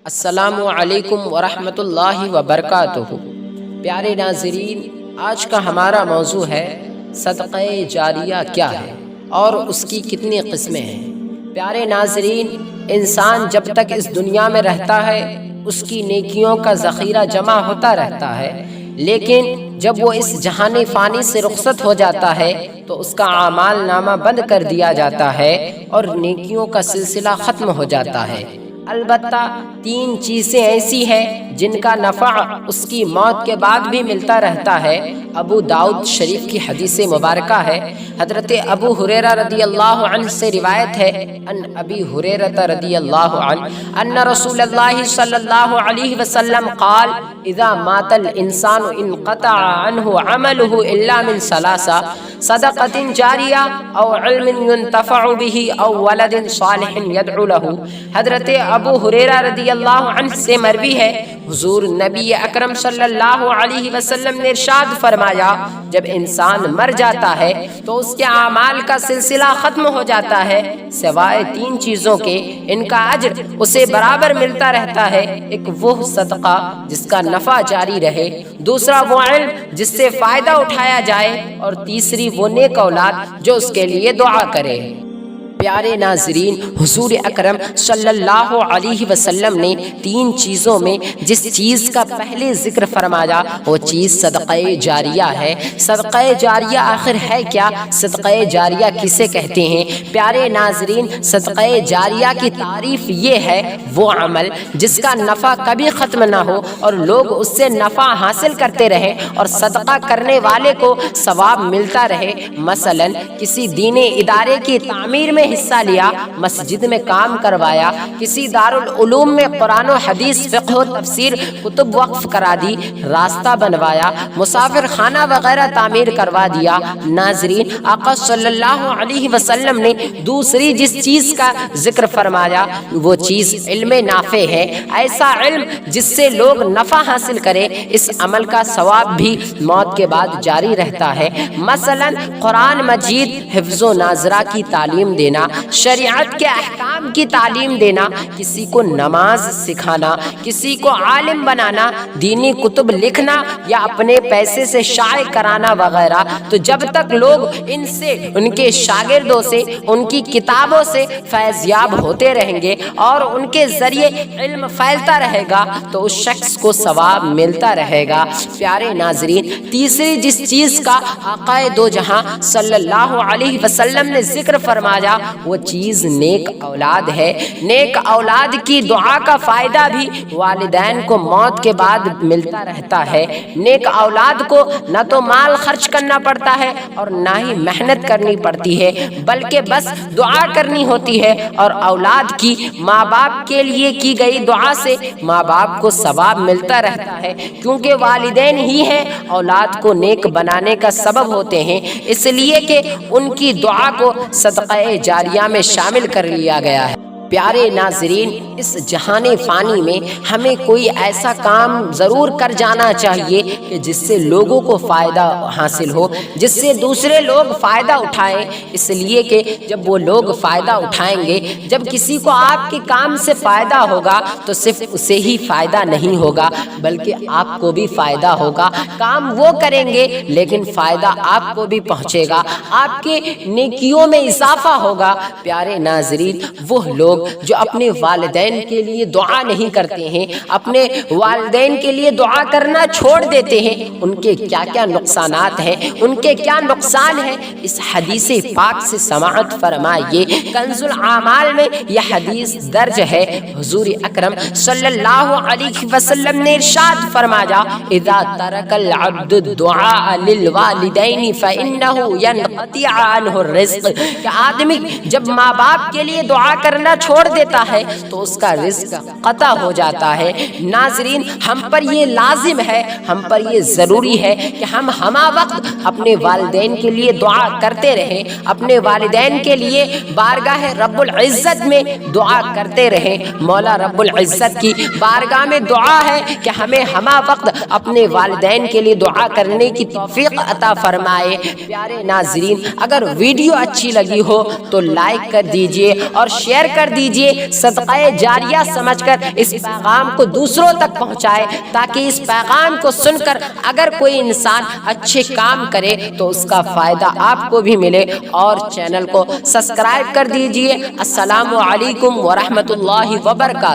السلام علیکم ورحمۃ اللہ وبرکاتہ۔ پیارے ناظرین، آج کا ہمارا موضوع ہے صدقہ جاریہ کیا ہے اور اس کی کتنی قسمیں ہیں۔ پیارے ناظرین، انسان جب تک اس دنیا میں رہتا ہے اس کی نیکیوں کا ذخیرہ جمع ہوتا رہتا ہے، لیکن جب وہ اس جہان فانی سے رخصت ہو جاتا ہے تو اس کا اعمال نامہ بند کر دیا جاتا ہے اور نیکیوں کا سلسلہ ختم ہو جاتا ہے۔ البتہ 3 چیزیں ایسی ہیں جن کا نفع اس کی موت کے بعد بھی ملتا رہتا ہے۔ ابو داؤد شریف کی حدیث مبارکہ ہے، حضرت ابو ہریرہ رضی اللہ عنہ سے روایت ہے، ان ابی ہریرہ رضی اللہ عنہ ان رسول اللہ صلی اللہ علیہ وسلم قال اذا مات الانسان انقطع عنه عمله الا من 3: صدقة جاریہ او علم ينتفع به او ولد صالح يدعو له۔ حضرت ابو ہریرہ رضی اللہ عنہ سے مروی ہے، حضور نبی اکرم صلی اللہ علیہ وسلم نے ارشاد فرمایا، جب انسان مر جاتا ہے تو اس کے اعمال کا سلسلہ ختم ہو جاتا ہے سوائے 3 چیزوں کے، ان کا اجر اسے برابر ملتا رہتا ہے۔ ایک وہ صدقہ جس کا نفع جاری رہے، دوسرا وہ علم جس سے فائدہ اٹھایا جائے، اور تیسری وہ نیک اولاد جو اس کے لیے دعا کرے۔ پیارے ناظرین، حضور اکرم صلی اللہ علیہ وسلم نے 3 چیزوں میں جس چیز کا پہلے ذکر فرمایا وہ چیز صدقہ جاریہ ہے۔ صدقہ جاریہ آخر ہے کیا؟ صدقہ جاریہ کسے کہتے ہیں؟ پیارے ناظرین، صدقہ جاریہ کی تعریف یہ ہے، وہ عمل جس کا نفع کبھی ختم نہ ہو اور لوگ اس سے نفع حاصل کرتے رہیں اور صدقہ کرنے والے کو ثواب ملتا رہے۔ مثلا کسی دینی ادارے کی تعمیر میں حصہ لیا، مسجد میں کام کروایا، کسی دارالعلوم میں قرآن و حدیث، فقہ و تفسیر کتب وقف کرا دی، راستہ بنوایا، مسافر خانہ وغیرہ تعمیر کروا دیا۔ ناظرین، آقا صلی اللہ علیہ وسلم نے دوسری جس چیز کا ذکر فرمایا وہ چیز علم نافع ہے۔ ایسا علم جس سے لوگ نفع حاصل کرے، اس عمل کا ثواب بھی موت کے بعد جاری رہتا ہے۔ مثلا قرآن مجید حفظ و ناظرہ کی تعلیم دینا، شریعت کے احکام کی تعلیم دینا، کسی کو نماز سکھانا، کسی کو عالم بنانا، دینی کتب لکھنا یا اپنے پیسے سے شائع کرانا وغیرہ۔ تو جب تک لوگ ان سے، ان کے شاگردوں سے، ان کی کتابوں سے فیض یاب ہوتے رہیں گے اور ان کے ذریعے علم پھیلتا رہے گا تو اس شخص کو ثواب ملتا رہے گا۔ پیارے ناظرین، تیسری جس چیز کا آقا دو جہاں صلی اللہ علیہ وسلم نے ذکر فرمایا وہ چیز نیک اولاد ہے۔ نیک اولاد کی دعا کا فائدہ بھی والدین کو موت کے بعد ملتا رہتا ہے۔ نیک اولاد کو نہ تو مال خرچ کرنا پڑتا ہے اور نہ ہی محنت کرنی پڑتی ہے، بلکہ بس دعا کرنی ہوتی ہے، اور اولاد کی ماں باپ کے لیے کی گئی دعا سے ماں باپ کو ثواب ملتا رہتا ہے، کیونکہ والدین ہی ہیں اولاد کو نیک بنانے کا سبب ہوتے ہیں، اس لیے کہ ان کی دعا کو صدقہ جاریہ میں شامل کر لیا گیا ہے۔ پیارے ناظرین، اس جہان فانی میں ہمیں کوئی ایسا کام ضرور کر جانا چاہیے کہ جس سے لوگوں کو فائدہ حاصل ہو، جس سے دوسرے لوگ فائدہ اٹھائیں، اس لیے کہ جب وہ لوگ فائدہ اٹھائیں گے، جب کسی کو آپ کے کام سے فائدہ ہوگا تو صرف اسے ہی فائدہ نہیں ہوگا بلکہ آپ کو بھی فائدہ ہوگا۔ کام وہ کریں گے لیکن فائدہ آپ کو بھی پہنچے گا، آپ کے نیکیوں میں اضافہ ہوگا۔ پیارے ناظرین، وہ لوگ جو اپنے والدین کے لیے دعا نہیں کرتے ہیں، اپنے والدین کے لیے دعا کرنا چھوڑ دیتے ہیں، ان کے کیا کیا نقصانات ہیں، ان کے کیا نقصان ہیں، اس حدیث پاک سے سماعت فرمائیے۔ کنز الاعمال میں یہ حدیث درج ہے، حضور اکرم صلی اللہ علیہ وسلم نے ارشاد فرمایا، اذا ترک العبد الدعاء للوالدین فانہ ینقطع عنہ الرزق، کہ آدمی جب ماں باپ کے لیے دعا کرنا چھوڑ دیتا ہے تو اس کا رزق قطع ہو جاتا ہے۔ ناظرین، ہم پر یہ لازم ہے، ہم پر یہ ضروری ہے کہ ہم ہمہ وقت اپنے والدین کے لیے دعا کرتے رہیں، اپنے والدین کے لیے بارگاہ رب العزت میں دعا کرتے رہیں۔ مولا رب العزت کی بارگاہ میں دعا ہے کہ ہمیں ہمہ وقت اپنے والدین کے لیے دعا کرنے کی توفیق عطا فرمائے۔ پیارے ناظرین، اگر ویڈیو اچھی لگی ہو تو لائک کر دیجئے اور شیئر کر دیجئے دیجئے، صدقہ جاریہ سمجھ کر اس پیغام کو دوسروں تک پہنچائے، تاکہ اس پیغام کو سن کر اگر کوئی انسان اچھے کام کرے تو اس کا فائدہ آپ کو بھی ملے۔ اور چینل کو سبسکرائب کر دیجئے۔ السلام علیکم ورحمۃ اللہ وبرکاتہ۔